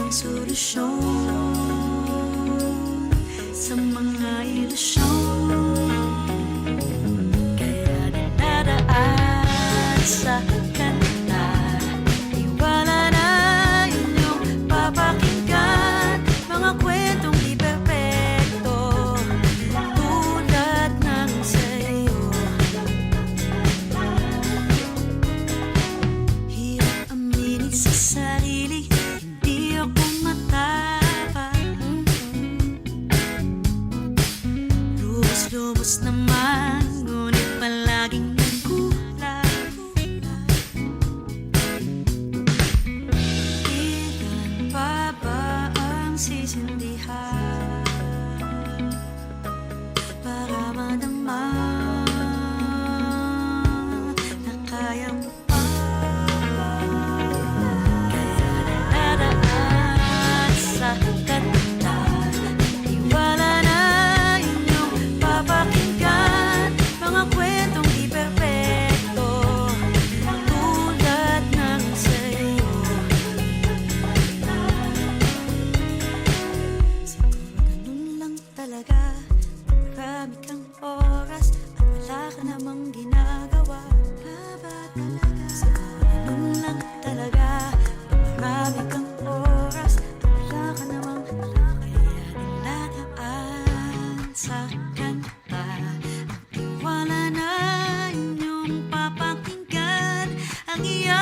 solusyon sa mga ilusyon. Kaya dinadaan sa kanta, iwala na inyong papakinggan mga kwentong di perpekto tulad ng sa'yo. Hirap aminin sa sarili, hindi ako matapang. Lubos-lubos naman, ngunit palaging nagkulang. Ilan pa ba ang sisindihan para madama na kaya mo pa? Kaya dinadaan sa kanta, iwala na inyong papakinggan mga kwentong di perpekto tulad ng sa'yo. Siguro ganun lang talaga, marami kang oras at wala ka namang ginagawa. Ba talaga? Siguro ganun lang talaga, marami kang oras at wala ka namang kaya dinadaan sa kanta. At iwala na inyong papakinggan ang iyong